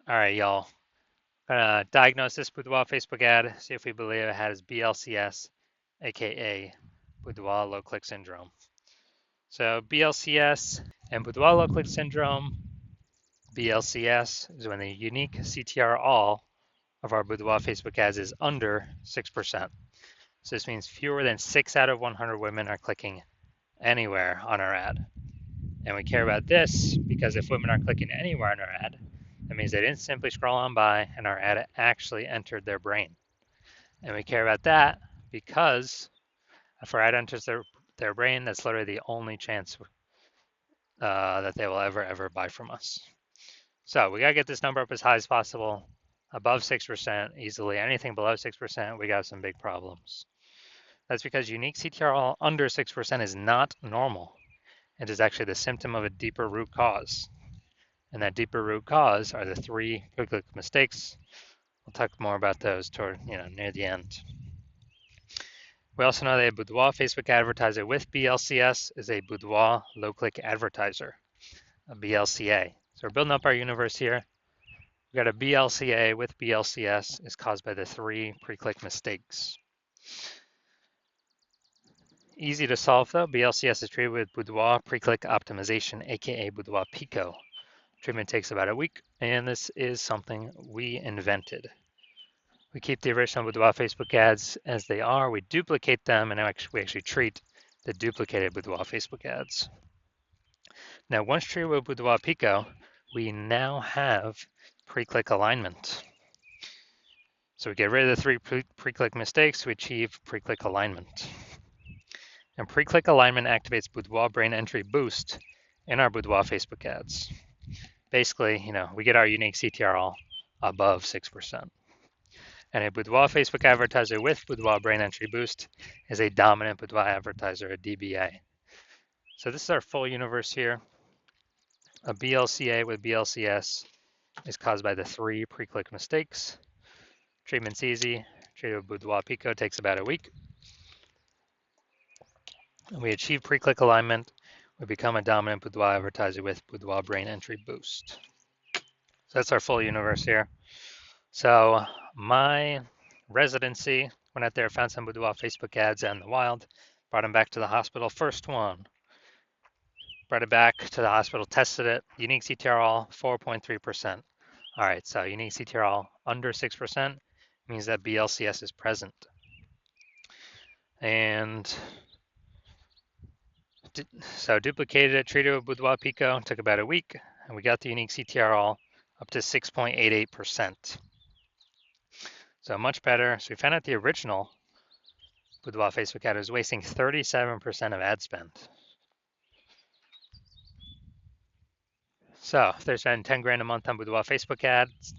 All right, y'all. Gonna diagnose this Boudoir Facebook ad, see if we believe it has BLCS, aka Boudoir low click syndrome. So BLCS and Boudoir low click syndrome, BLCS is when the unique CTR all of our Boudoir Facebook ads is under 6%. So this means fewer than 6 out of 100 women are clicking anywhere on our ad. And we care about this because if women are clicking anywhere on our ad, that means they didn't simply scroll on by and our ad actually entered their brain. And we care about that because if our ad enters their brain, that's literally the only chance that they will ever buy from us. So we got to get this number up as high as possible, above 6% easily. Anything below 6%, we got some big problems. That's because unique CTR under 6% is not normal. It is actually the symptom of a deeper root cause. And that deeper root cause are the three quick mistakes. We'll talk more about those toward, near the end. We also know that a Boudoir Facebook advertiser with BLCS is a Boudoir low-click advertiser, a BLCA. So we're building up our universe here. We've got a BLCA with BLCS is caused by the three pre-click mistakes. Easy to solve though. BLCS is treated with Boudoir pre-click optimization, aka Boudoir Pico. Treatment takes about a week, and this is something we invented. We keep the original Boudoir Facebook ads as they are. We duplicate them, and we actually treat the duplicated Boudoir Facebook ads. Now, once treated with Boudoir Pico, we now have pre-click alignment. So we get rid of the three pre-click mistakes. We achieve pre-click alignment. And pre-click alignment activates Boudoir Brain Entry Boost in our Boudoir Facebook ads. Basically, we get our unique CTR all above 6%. And a Boudoir Facebook advertiser with Boudoir Brain Entry Boost is a dominant Boudoir advertiser, a DBA. So this is our full universe here. A BLCA with BLCS is caused by the three pre-click mistakes. Treatment's easy. Treatment with Boudoir Pico takes about a week. And we achieve pre-click alignment. We become a dominant Boudoir advertiser with Boudoir Brain Entry Boost. So that's our full universe here. So my residency, went out there, found some Boudoir Facebook ads out in the wild, brought them back to the hospital. First one, brought it back to the hospital, tested it. Unique CTR all 4.3%. All right, so unique CTR all under 6% means that BLCS is present. And so duplicated it, treated with Boudoir Pico, took about a week, and we got the unique CTR all up to 6.88%. So much better. So we found out the original Boudoir Facebook ad was wasting 37% of ad spend. So if they're spending 10 grand a month on Boudoir Facebook ads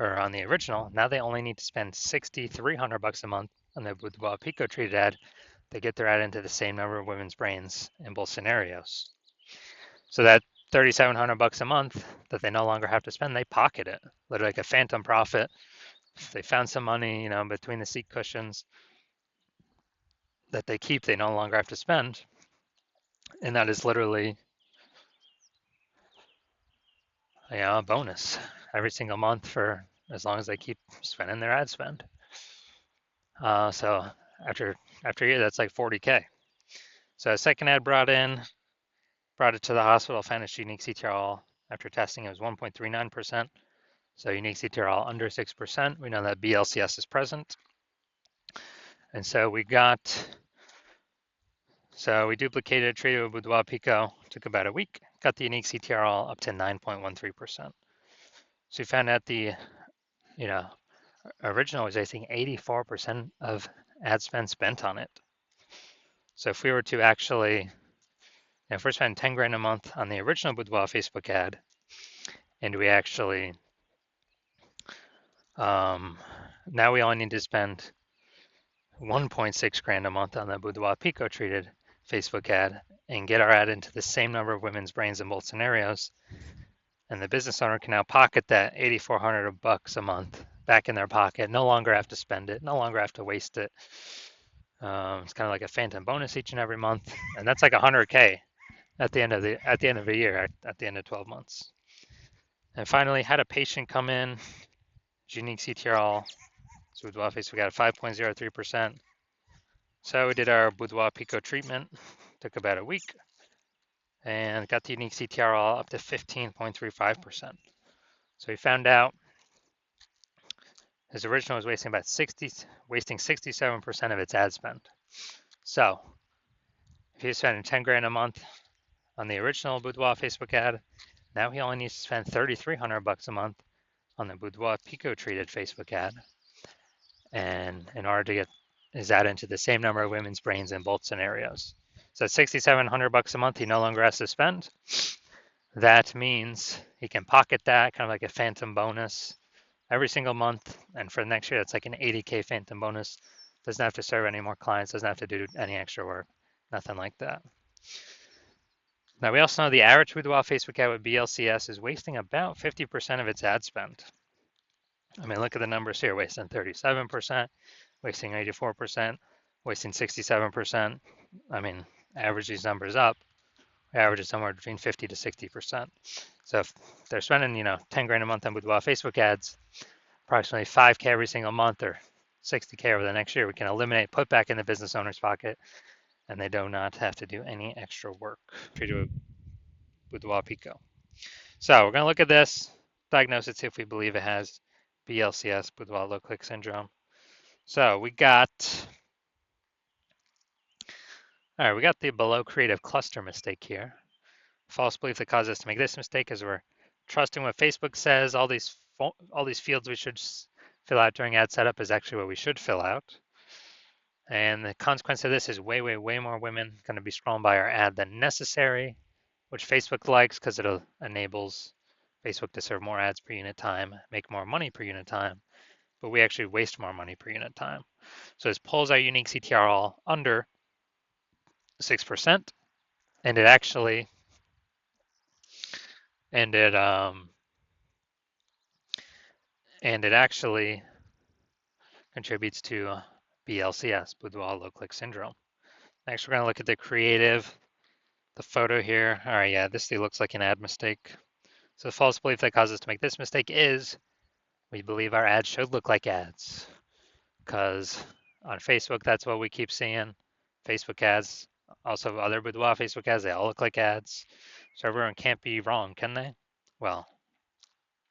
or on the original, now they only need to spend 6,300 bucks a month on the Boudoir Pico treated ad. They get their ad into the same number of women's brains in both scenarios. So that 3,700 bucks a month that they no longer have to spend, they pocket it, literally like a phantom profit. If they found some money, between the seat cushions that they keep, they no longer have to spend. And that is literally, a bonus every single month for as long as they keep spending their ad spend. So after a year, that's like 40K. So a second ad brought it to the hospital, found its unique CTR all. After testing, it was 1.39%. So unique CTR all under 6%. We know that BLCS is present. And so we duplicated, treated with Boudoir Pico, took about a week, got the unique CTR all up to 9.13%. So we found out the, original was, I think, 84% of ad spend spent on it. So if we were to actually, if we're spending 10 grand a month on the original Boudoir Facebook ad, and we actually, now we only need to spend 1.6 grand a month on the Boudoir Pico treated Facebook ad and get our ad into the same number of women's brains in both scenarios. And the business owner can now pocket that 8,400 bucks a month back in their pocket, no longer have to spend it, no longer have to waste it. It's kind of like a phantom bonus each and every month, and that's like 100K at the end of the year, at the end of 12 months. And finally, had a patient come in, unique CTRL, so Boudoir Facebook ad 5.03%. So we did our Boudoir Pico treatment, took about a week, and got the unique CTRL up to 15.35%. So we found out his original was wasting 67% of its ad spend. So if he was spending 10 grand a month on the original Boudoir Facebook ad, now he only needs to spend 3,300 bucks a month on the Boudoir Pico treated Facebook ad. And in order to get his ad into the same number of women's brains in both scenarios. So at 6,700 bucks a month, he no longer has to spend. That means he can pocket that, kind of like a phantom bonus every single month. And for the next year, that's like an 80K phantom bonus. Doesn't have to serve any more clients, doesn't have to do any extra work, nothing like that. Now, we also know the average Boudoir Facebook ad with BLCS is wasting about 50% of its ad spend. I mean, look at the numbers here, wasting 37%, wasting 84%, wasting 67%. I mean, average these numbers up, we average is somewhere between 50 to 60%. So if they're spending, 10 grand a month on Boudoir Facebook ads, approximately 5K every single month or 60K over the next year, we can eliminate, put back in the business owner's pocket, and they do not have to do any extra work to do a Boudoir Pico. So we're going to look at this, diagnose it, see if we believe it has BLCS, Boudoir low click syndrome. So we got the below creative cluster mistake here. False belief that caused us to make this mistake is we're trusting what Facebook says. All these fields we should fill out during ad setup is actually what we should fill out. And the consequence of this is way, way, way more women going to be scrolling by our ad than necessary, which Facebook likes because it enables Facebook to serve more ads per unit time, make more money per unit time, but we actually waste more money per unit time. So this pulls our unique CTRL under 6%, and it actually contributes to BLCS, Boudoir low click syndrome. Next, we're going to look at the creative, the photo here. All right, yeah, this looks like an ad mistake. So the false belief that causes us to make this mistake is we believe our ads should look like ads, because on Facebook, that's what we keep seeing. Facebook ads, also other Boudoir Facebook ads, they all look like ads. So everyone can't be wrong, can they? Well,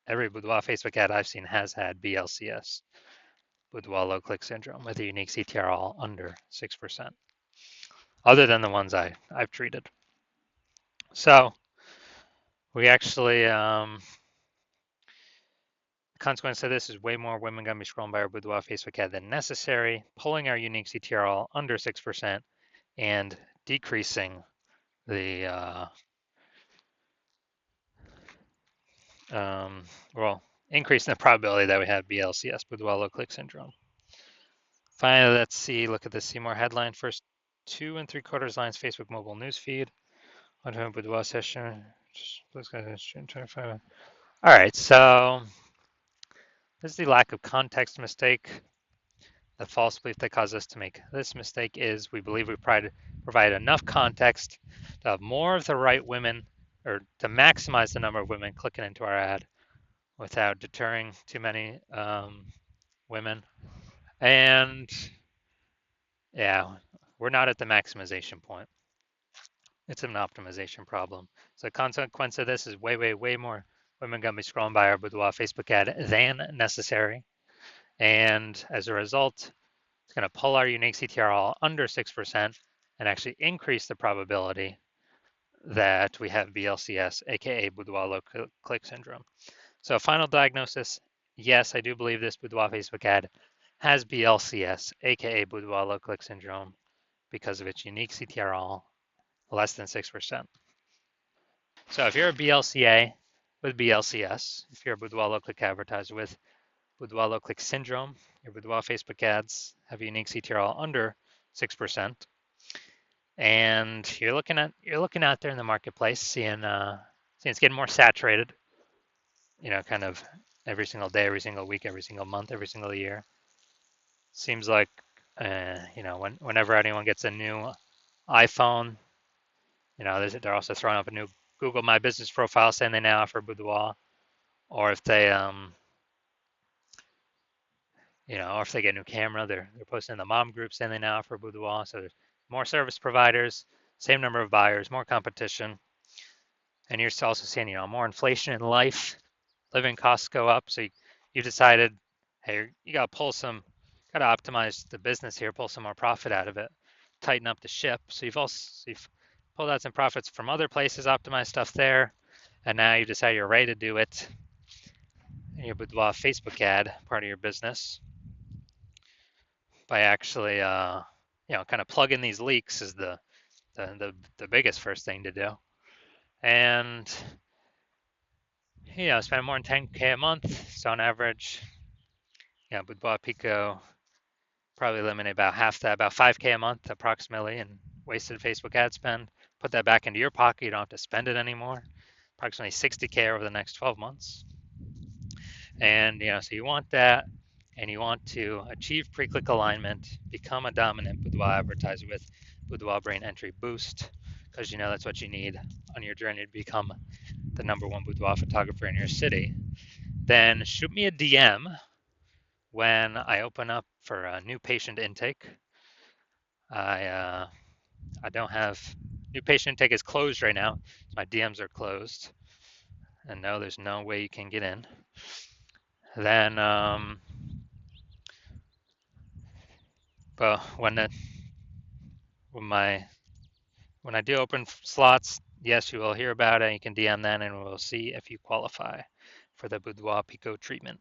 every Boudoir Facebook ad I've seen has had BLCS, Boudoir low click syndrome, with a unique CTRL under 6%, other than the ones I've treated. So we actually, the consequence of this is way more women going to be scrolling by our Boudoir Facebook ad than necessary, pulling our unique CTRL under 6% and decreasing the, increasing the probability that we have BLCS, Boudoir low click syndrome. Finally, let's look at the see more headline. First 2 3/4 lines, Facebook mobile newsfeed. Boudoir session. All right, so this is the lack of context mistake. The false belief that caused us to make this mistake is we believe we provide enough context to have more of the right women, or to maximize the number of women clicking into our ad without deterring too many women. And yeah, we're not at the maximization point. It's an optimization problem. So the consequence of this is way, way, way more women going to be scrolling by our Boudoir Facebook ad than necessary. And as a result, it's going to pull our unique CTRL under 6% and actually increase the probability that we have BLCS, aka Boudoir low click syndrome. So final diagnosis, yes, I do believe this Boudoir Facebook ad has BLCS, aka Boudoir low click syndrome, because of its unique CTRL less than 6%. So if you're a BLCA with BLCS, if you're a Boudoir low click advertiser with Boudoir low click syndrome, your Boudoir Facebook ads have a unique CTRL under 6%, and you're looking out there in the marketplace, seeing it's getting more saturated, kind of every single day, every single week, every single month, every single year. Seems like whenever anyone gets a new iPhone, they're also throwing up a new Google My Business profile saying they now offer Boudoir. or if they or if they get a new camera, they're posting in the mom groups and they now offer Boudoir. So there's more service providers, same number of buyers, more competition, and you're also seeing more inflation in life. Living costs go up, so you decided, hey, you got to got to optimize the business here, pull some more profit out of it, tighten up the ship. So you've pulled out some profits from other places, optimized stuff there, and now you decide you're ready to do it in your Boudoir Facebook ad, part of your business, by actually, kind of plugging these leaks is the biggest first thing to do, and spend more than 10K a month. So on average, Boudoir Pico probably eliminate about half that, about 5K a month approximately, in wasted Facebook ad spend. Put that back into your pocket. You don't have to spend it anymore. Approximately 60K over the next 12 months. And so you want that, and you want to achieve pre-click alignment, become a dominant Boudoir advertiser with Boudoir Brain Entry Boost, because that's what you need on your journey to become the #1 boudoir photographer in your city. Then shoot me a DM when I open up for a new patient intake. I don't have new patient intake is closed right now. My DMs are closed, and no, there's no way you can get in. Then, but when I do open slots, yes, you will hear about it. You can DM then, and we'll see if you qualify for the Boudoir Pico treatment.